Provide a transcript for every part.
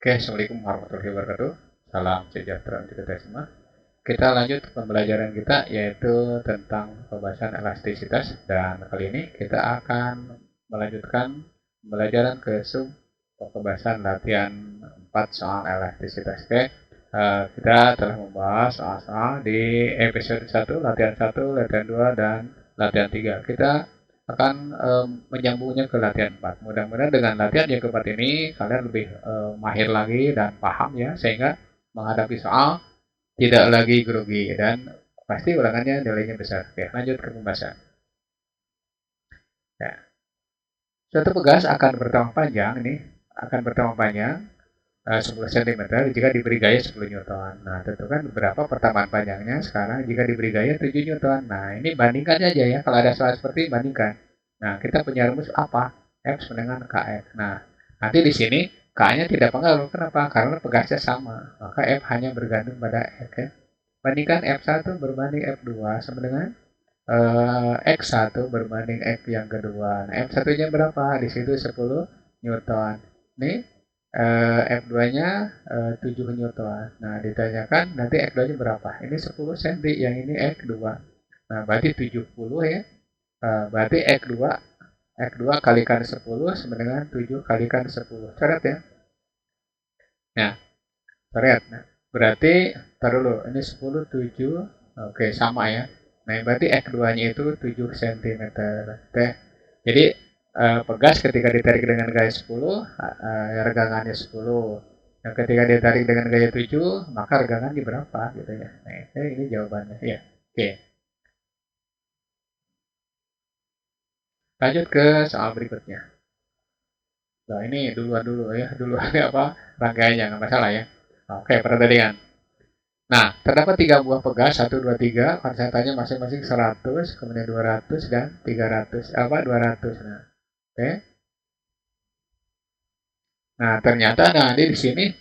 Oke, Assalamualaikum warahmatullahi wabarakatuh. Salam sejahtera untuk kita semua. Kita lanjut pembelajaran kita yaitu tentang pembahasan elastisitas dan kali ini kita akan melanjutkan pembelajaran ke sub pembahasan latihan 4 soal elastisitas. Oke, kita telah membahas soal-soal di episode 1, latihan 1, latihan 2, dan latihan 3. Kita akan menyambungnya ke latihan 4. Mudah-mudahan dengan latihan yang keempat ini kalian lebih mahir lagi dan paham ya, sehingga menghadapi soal tidak lagi grogi dan pasti ulangannya nilainya besar. Oke, lanjut ke pembahasan. Ya. Suatu pegas akan bertambah panjang ini, akan bertambah panjang 10 cm jika diberi gaya 10 Newton. Nah, tentukan berapa pertambahan panjangnya sekarang jika diberi gaya 7 Newton. Nah, ini bandingkan aja ya. Kalau ada soal seperti ini, bandingkan. Nah, kita punya rumus apa? F sama dengan KF. Nah, nanti di sini K-nya tidak pengaruh. Kenapa? Karena pegasnya sama. Maka F hanya bergantung pada X ya. Bandingkan F1 berbanding F2 sama dengan X1 berbanding X yang kedua. Nah, F1-nya berapa? Di situ 10 Newton. Nih, F2-nya 7 Newton. Nah, ditanyakan nanti X2-nya berapa? Ini 10 cm, yang ini X2. Nah, berarti 70 ya. Berarti X2 kalikan 10 sama dengan 7 kalikan 10. Coret ya. Nah, coret. Nah, berarti, taruh dulu, ini 10, 7. Oke, sama ya. Nah, berarti X2-nya itu 7 cm. Oke. Jadi, pegas ketika ditarik dengan gaya 10, regangannya 10. Yang ketika ditarik dengan gaya 7, maka regangannya berapa gitu ya. Nah, ini jawabannya ya. Oke. Lanjut ke soal berikutnya. Nah, ini duluan dulu ya, duluan apa rangkaiannya, nggak masalah ya. Oke, perhatikan. Nah, terdapat 3 buah pegas, 1, 2, 3, konsentrasinya masing-masing 100, kemudian 200 dan 300, 200. Nah, oke. Nah, ternyata di sini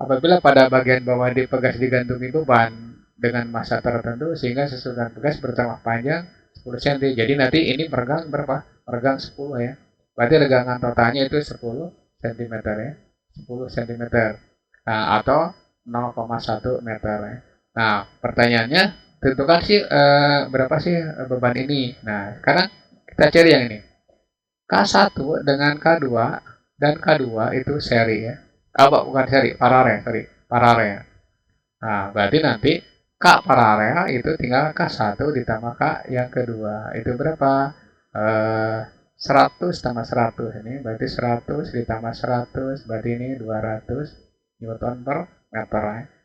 apabila pada bagian bawah di pegas digantungi beban dengan massa tertentu sehingga susunan pegas bertambah panjang 10 cm. Jadi nanti ini meregang berapa? Meregang 10 ya. Berarti regangan totalnya itu 10 cm ya. 10 cm. Nah, atau 0,1 meter ya. Nah, pertanyaannya tentukan sih berapa sih beban ini. Nah, sekarang kita cari yang ini. K1 dengan K2 dan K2 itu seri ya. Bukan seri, paralel, paralel. Nah, berarti nanti K paralel itu tinggal K1 ditambah K yang kedua. Itu berapa? 100 tambah 100 ini berarti 100 ditambah 100 berarti ini 200 Newton per meter.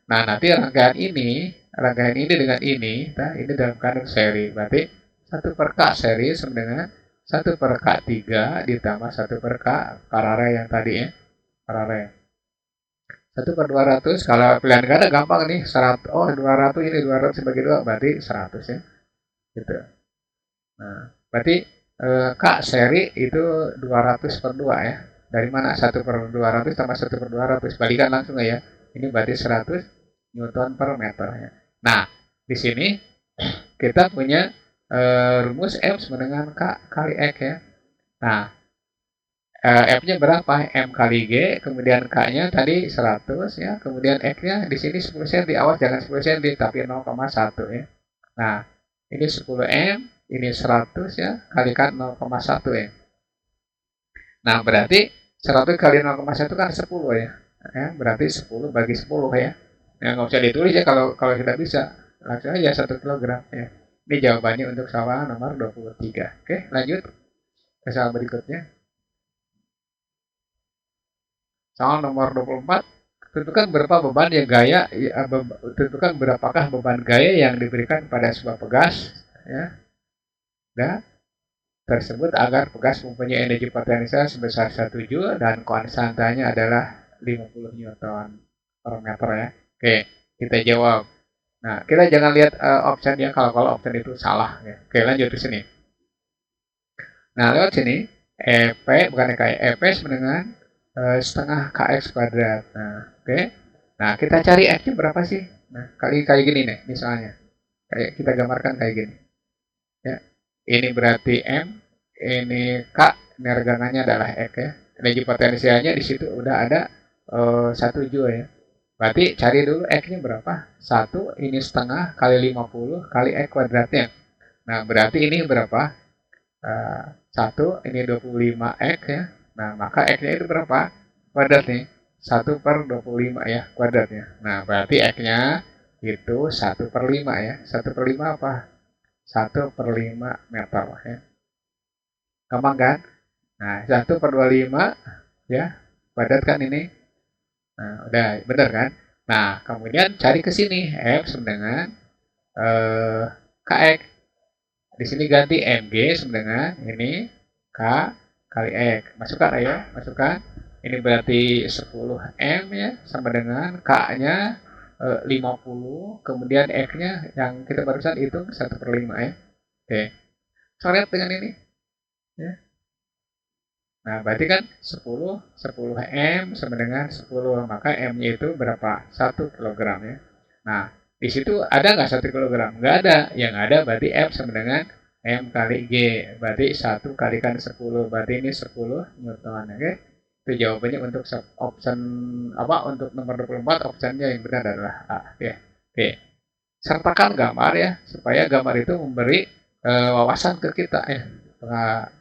Nah, nanti rangkaian ini dengan ini, nah ini dalam kandung seri. Berarti 1 per K seri sama dengan 1 per K3 ditambah 1 per K paralel yang tadi ya. Paralel. 1 per 200, kalau pilihan ganda gampang nih. 100, 200 ini 200 bagi 2 berarti 100 ya. Gitu. Nah, berarti K seri itu 200 per 2 ya. Dari mana? 1 per 200 tambah 1 per 200. Balikan langsung ya. Ini berarti 100 Newton per meter ya. Nah, di sini kita punya rumus F sama dengan K kali X ya. Nah, F-nya berapa? M kali G, kemudian K-nya tadi 100 ya, kemudian X-nya di sini 10 cm. Awas jangan 10 cm tapi 0,1 ya. Nah, ini 10 M, ini 100 ya, kalikan 0,1 ya. Nah, berarti 100 kali 0,1 kan 10 ya. Berarti 10 bagi 10 ya. Ya, nggak usah ditulis ya kalau kita bisa. Langsung aja 1 kilogram ya. Ini jawabannya untuk soal nomor 23. Oke, lanjut ke soal berikutnya. Soal nomor 24, tentukan berapa beban yang tentukan berapakah beban gaya yang diberikan pada sebuah pegas ya. Dan tersebut agar pegas mempunyai energi potensial sebesar 1 Joule dan konstantanya adalah 50 Newton per meter ya. Oke, kita jawab. Nah, kita jangan lihat opsinya kalau opsi itu salah ya. Oke, lanjut di sini. Nah, lewat sini EP bukan kayak EP dengan setengah kx kuadrat. Nah, oke. Nah, kita cari X-nya berapa sih? Nah, kayak gini nih, misalnya. Kayak kita gambarkan kayak gini. Ya. Ini berarti M, ini K, ini regangannya adalah X ya. Energi potensialnya di situ udah ada 1 joule ya. Berarti cari dulu X-nya berapa? 1 ini setengah kali 50 kali X kuadratnya. Nah, berarti ini berapa? 1 ini 25 X ya. Nah, maka X-nya itu berapa? Kuadratnya. 1/25 ya kuadratnya. Nah, berarti X-nya itu 1/5 ya. 1/5 apa? 1/5 meter ya. Gampang kan? Nah, 1/25 ya. Kuadrat kan ini. Nah, udah benar kan? Nah, kemudian cari ke sini F sama dengan KX. Di sini ganti MG sama dengan ini K kali X. Masukkan ayo, masukkan. Ini berarti 10 M ya, sama dengan K-nya 50, kemudian X-nya yang kita barusan hitung 1/5 ya. Oke. Coret dengan ini ya. Nah, berarti kan 10 M sama dengan 10, maka M-nya itu berapa? 1 kilogram ya. Nah, di situ ada nggak 1 kilogram? Nggak ada. Yang ada berarti F sama dengan M kali G. Berarti 1 kalikan 10. Berarti ini 10 Newton. Oke? Itu jawabannya untuk option apa? Untuk nomor 24 optionnya yang benar adalah A. Ya. Oke. Sertakan gambar ya, supaya gambar itu memberi wawasan ke kita ya.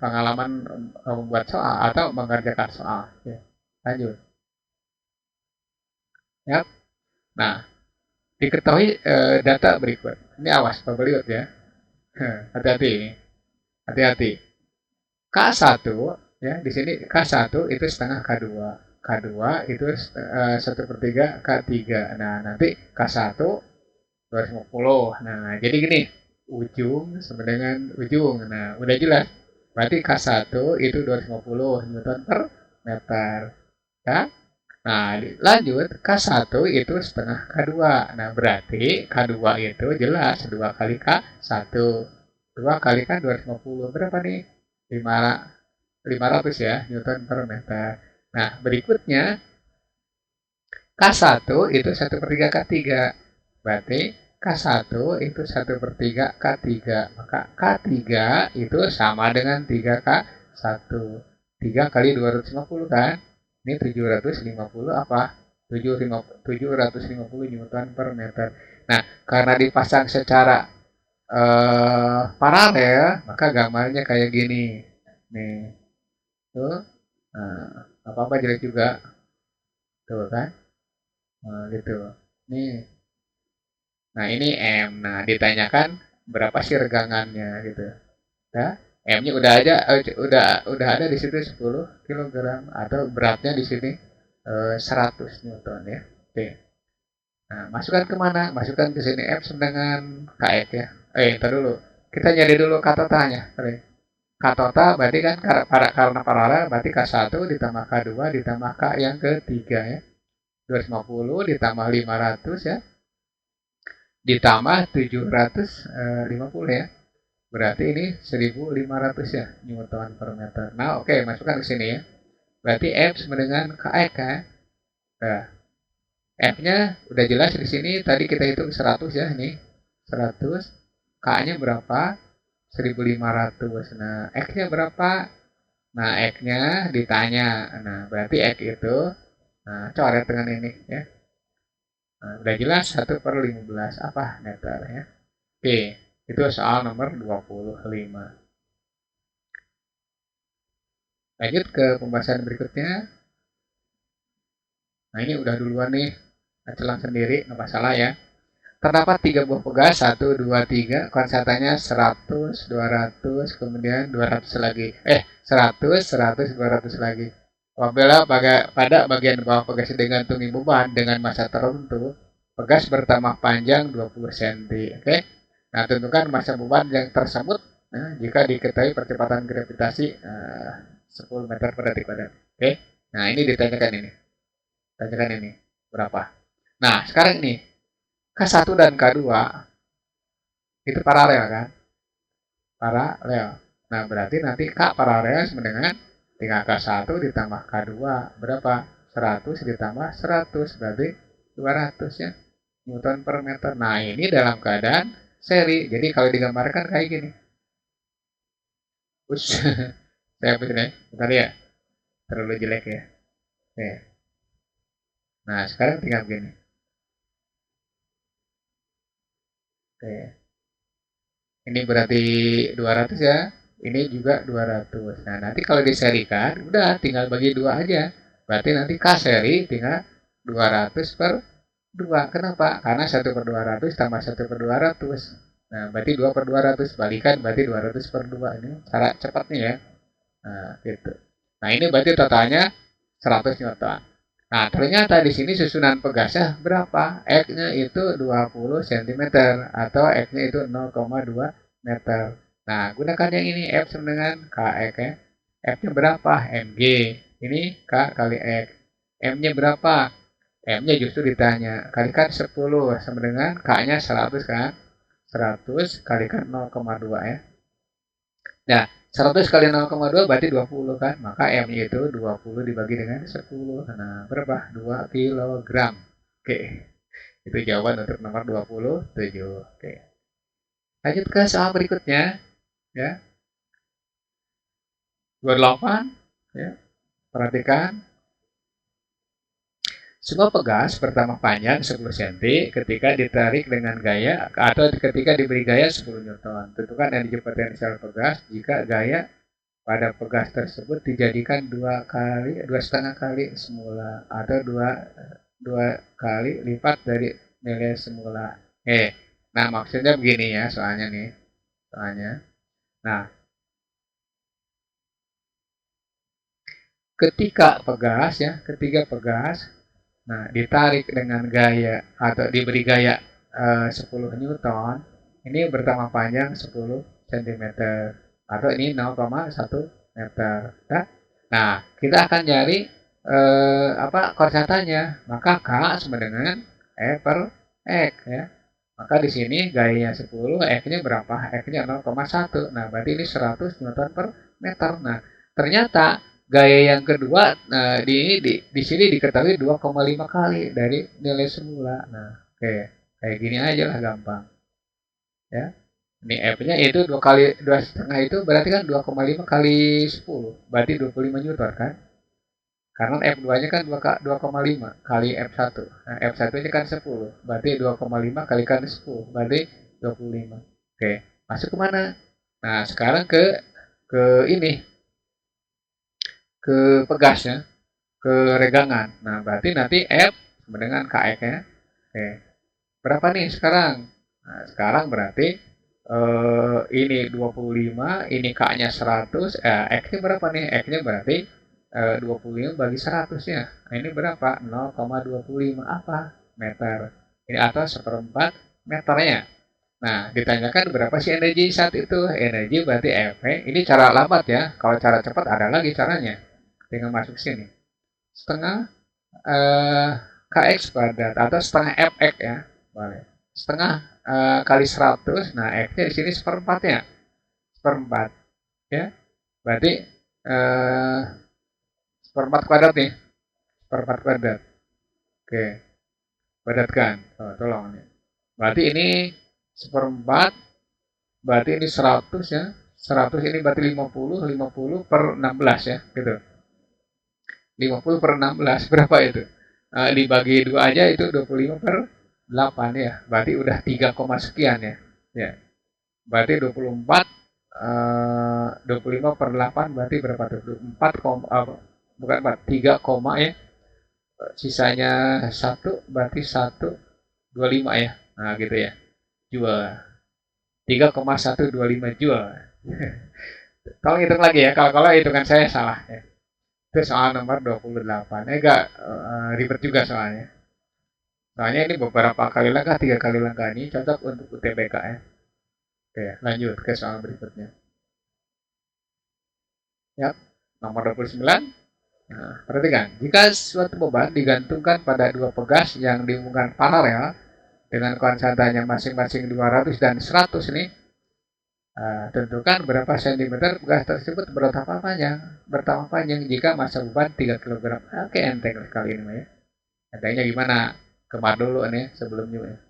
Pengalaman membuat soal atau mengerjakan soal. Ya. Lanjut. Ya. Nah, diketahui data berikut. Ini awas, Bapak lihat ya. Hati-hati ini. Hati-hati. K1 ya, di sini K1 itu setengah K2. K2 itu 1/3 K3. Nah, nanti K1 250. Nah, jadi gini, ujung sama dengan ujung. Nah, udah jelas. Berarti K1 itu 250 Newton per meter. Ya. Nah, lanjut K1 itu setengah K2. Nah, berarti K2 itu jelas 2 kali K1. 2 kali kan 250. Berapa nih? 500 ya, Newton per meter. Nah, berikutnya K1 itu 1/3 K3. Berarti K1 itu 1/3 K3. Maka K3 itu sama dengan 3K1. 3 kali 250 kan? Ini 750 apa? 750 Newton per meter. Nah, karena dipasang secara paralel, maka gambarnya kayak gini. Nih, tuh. Nah, apa-apa jelek juga. Tuh kan? Nah, gitu. Nih. Nah, ini M. Nah, ditanyakan berapa sih regangannya gitu. Nah, M-nya udah aja udah ada di situ 10 kilogram atau beratnya di sini 100 Newton ya. Oke. Nah, masukkan kemana? Masukkan ke sini F dengan KF ya. Ntar dulu. Kita nyari dulu katotanya. Katota berarti kan karena paralel berarti K1 ditambah K2 ditambah K yang ketiga ya. 250 ditambah 500 ya. Ditambah 750 ya. Berarti ini 1500 ya Newton per meter. Nah, oke, masukkan ke sini ya. Berarti F sama dengan KX kan. Nah, F-nya udah jelas di sini. Tadi kita hitung 100 ya, ini 100. K-nya berapa? 1500. Nah, X-nya berapa? Nah, X-nya ditanya. Nah, berarti X itu coret dengan ini ya. Nah, udah jelas 1/15 apa meter ya. Oke, itu soal nomor 25. Lanjut ke pembahasan berikutnya. Nah, ini udah duluan nih. Celang sendiri, nggak masalah ya. Terdapat 3 buah pegas, 1, 2, 3. Konstantanya 100, 200, kemudian 200 lagi. 100, 100, 200 lagi. Apabila pada bagian bawah pegas digantungi beban dengan massa tertentu, pegas bertambah panjang 20 cm. Oke. Nah, tentukan massa beban yang tersebut jika diketahui percepatan gravitasi 10 meter per detik kuadrat. Oke. Nah, ini ditanyakan ini. Tanyakan ini. Berapa? Nah, sekarang nih. K1 dan K2 itu paralel kan? Paralel. Nah, berarti nanti K paralel sama dengan 3K1 ditambah K2 berapa? 100 ditambah 100 berarti 200 ya. Newton per meter. Nah, ini dalam keadaan seri. Jadi kalau digambarkan kayak gini. Ush. Saya hapusin ya. Bentar ya. Terlalu jelek ya. Oke. Nah, sekarang tinggal begini. Oke. Ini berarti 200 ya. Ini juga 200. Nah, nanti kalau diserikan, udah tinggal bagi dua aja. Berarti nanti K seri tinggal 200 per 2. Kenapa? Karena 1 per 200 tambah 1 per 200. Nah, berarti 2 per 200. Balikan berarti 200 per 2. Ini cara cepatnya ya. Nah, gitu. Nah, ini berarti totalnya 100 Newton. Nah, ternyata di sini susunan pegasnya berapa? X-nya itu 20 cm atau X-nya itu 0,2 meter. Nah, gunakan yang ini F sama dengan KX ya. F-nya berapa? Mg. Ini K kali X. M-nya berapa? M-nya justru ditanya. Kalikan 10 sama dengan K-nya 100 kan? 100 kalikan 0,2 ya. Nah, 100 kali 0,2 berarti 20 kan? Maka M-nya itu 20 dibagi dengan 10. Nah, berapa? 2 kilogram. Oke, itu jawaban untuk nomor 27. Oke. Lanjut ke soal berikutnya. Ya, 28. Ya, perhatikan. Semua pegas pertama panjang 10 cm ketika ditarik dengan gaya atau ketika diberi gaya 10 Newton. Tentukan energi potensial pegas jika gaya pada pegas tersebut dijadikan dua setengah kali semula atau dua kali lipat dari nilai semula. Nah maksudnya begini ya soalnya nih, soalnya. Nah, ketika pegas, nah ditarik dengan gaya atau diberi gaya 10 Newton, ini bertambah panjang 10 cm atau ini 0,1 meter. Ya? Nah, kita akan nyari koordinatanya. Maka K sama dengan E per X ya. Maka di sini gayanya 10, X-nya berapa? X-nya 0,1. Nah, berarti ini 100 Newton per meter. Nah, ternyata gaya yang kedua di sini diketahui 2,5 kali dari nilai semula. Nah, kayak gini aja lah gampang. Ya. Ini F-nya itu 2,5 itu berarti kan 2,5 kali 10. Berarti 25 Newton kan? Karena F2-nya kan 2,5 kali F1. Nah, F1-nya kan 10. Berarti 2,5 kalikan 10. Berarti 25. Oke, masuk kemana? Nah, sekarang ke ini, ke pegasnya, ke regangan. Nah, berarti nanti F sama dengan KX-nya. Oke, berapa nih sekarang? Nah, sekarang berarti ini 25, ini K-nya 100, X-nya berapa nih? X-nya berarti 25 bagi 100 ya. Nah, ini berapa? 0,25 apa? Meter. Ini atau seperempat meternya. Nah, ditanyakan berapa sih energi saat itu? Energi berarti F. Ini cara lambat ya. Kalau cara cepat ada lagi caranya. Tinggal masuk sini. Setengah eh, KX kuadrat atau setengah FX ya. Boleh. Setengah kali 100. Nah, X-nya di sini seperempatnya. Seperempat. Ya. Berarti eh, seperempat kuadrat nih. Seperempat kuadrat. Oke. Padatkan. Oh, tolong nih. Berarti ini seperempat. Berarti ini 100 ya. 100 ini berarti 50. 50 per 16 ya. Gitu. 50 per 16. Berapa itu? Dibagi 2 aja itu 25 per 8 ya. Berarti udah 3, sekian ya. Ya. Berarti 24 25 per 8 berarti berapa tuh? 4, bukan 4, 3, ya. Sisanya 1 berarti 125 ya. Nah, gitu ya. Jual. 3,125 jual. Tolong hitung lagi ya. Kalau hitungan saya salah ya. Itu soal nomor 28. Agak ribet juga soalnya. Soalnya ini beberapa kali langkah, 3 kali langkah ini cocok untuk UTBK ya. Oke, lanjut ke soal berikutnya. Ya, nomor 29. Nah, perhatikan, jika suatu beban digantungkan pada dua pegas yang dihubungkan paralel dengan konstantanya masing-masing 200 dan 100 nih, tentukan berapa sentimeter pegas tersebut bertambah panjang jika massa beban 3 kg. Oke, enteng sekali ini ya. Entengnya gimana? Kemar dulu nih sebelumnya.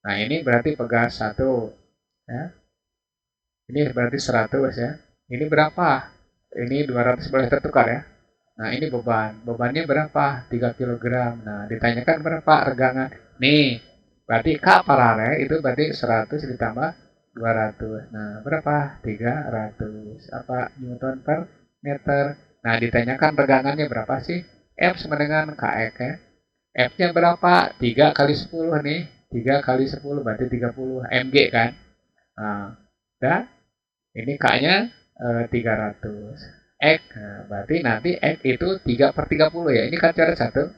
Nah, ini berarti pegas 1 ya. Ini berarti 100 ya. Ini berapa? Ini 200 boleh tertukar ya. Nah, ini beban. Bebannya berapa? 3 kilogram. Nah, ditanyakan berapa regangan. Nih, berarti K paralel itu berarti 100 ditambah 200. Nah, berapa? 300. Apa Newton per meter? Nah, ditanyakan regangannya berapa sih? F sama dengan KX ya. F-nya berapa? 3 kali 10 nih. 3 kali 10 berarti 30 mg kan? Nah, dan ini K-nya 300. X, nah, berarti nanti X itu 3 per 30 ya. Ini kan cara 1.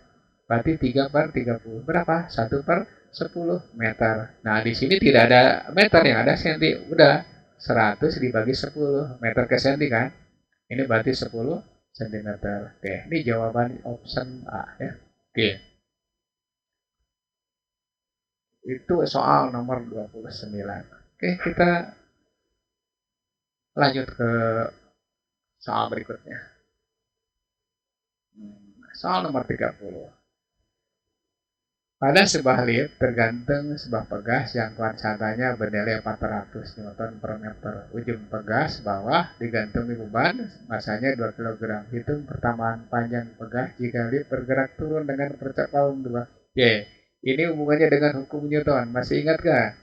Berarti 3 per 30. Berapa? 1 per 10 meter. Nah, di sini tidak ada meter, yang ada senti. Udah 100 dibagi 10 meter ke senti kan. Ini berarti 10 cm. Oke, ini jawaban option A ya. Oke. Itu soal nomor 29. Oke, kita lanjut ke soal berikutnya. Soal nomor 30. Pada sebuah lift tergantung sebuah pegas yang konstantanya bernilai 400 Newton per meter. Ujung pegas bawah digantungi beban masanya 2 kg. Hitung pertamaan panjang pegas jika lift bergerak turun dengan percepatan 2. Oke, ini hubungannya dengan hukum Newton. Masih ingat gak?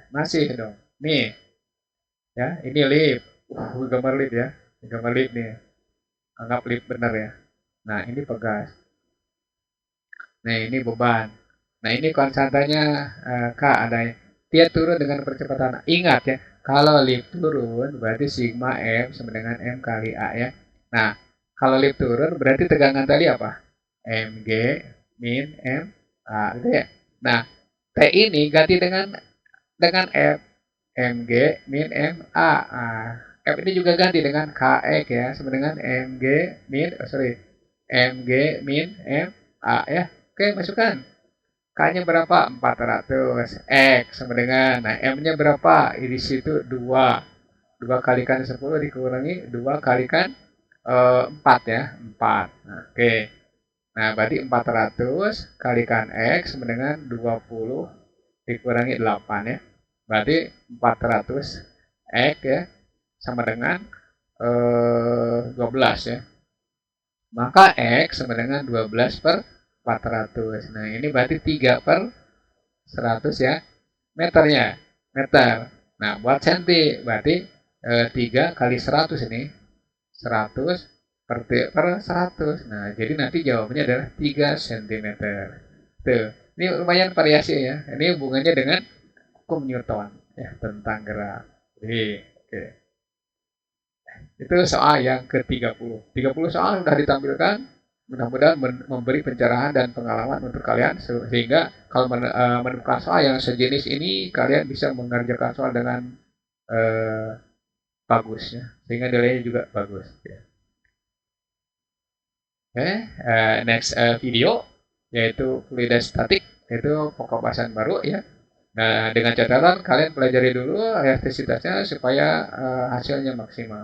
Masih dong. Nih, ya, ini lift. Gambar lift ya. Gambar lift nih. Anggap lift benar ya. Nah, ini pegas. Nah, ini beban. Nah, ini konstantanya K ada. Dia turun dengan percepatan. Ingat ya, kalau lift turun berarti sigma M sama dengan M kali A ya. Nah, kalau lift turun berarti tegangan tadi apa? Mg min M A gitu ya. Nah, T ini ganti dengan F. Mg min M A. Nah, F ini juga ganti dengan Kx ya, sama dengan Mg min, Mg min M A ya. Oke, masukkan. K-nya berapa? 400. X sama dengan, nah M-nya berapa? Di situ 2. 2 kalikan 10 dikurangi 2 kalikan 4 ya. 4. Nah, oke. Nah, berarti 400 kalikan X sama dengan 20 dikurangi 8 ya. Berarti 400 X ya sama dengan 12 ya. Maka X sama dengan 12 per 400. Nah, ini berarti 3 per 100 ya. Meternya. Meter. Nah, buat senti. Berarti 3 kali 100 ini. 100 per 100. Nah, jadi nanti jawabannya adalah 3 cm. Tuh. Ini lumayan variasi ya. Ini hubungannya dengan hukum Newton. Ya, tentang gerak. Jadi, oke. Itu soal yang ke-30. 30 soal sudah ditampilkan. Mudah-mudahan memberi pencerahan dan pengalaman untuk kalian sehingga kalau menemukan soal yang sejenis ini kalian bisa mengerjakan soal dengan bagus ya, sehingga nilainya juga bagus ya. Next video yaitu fluida statik, itu pokok bahasan baru ya. Nah, dengan catatan kalian pelajari dulu elastisitasnya supaya hasilnya maksimal.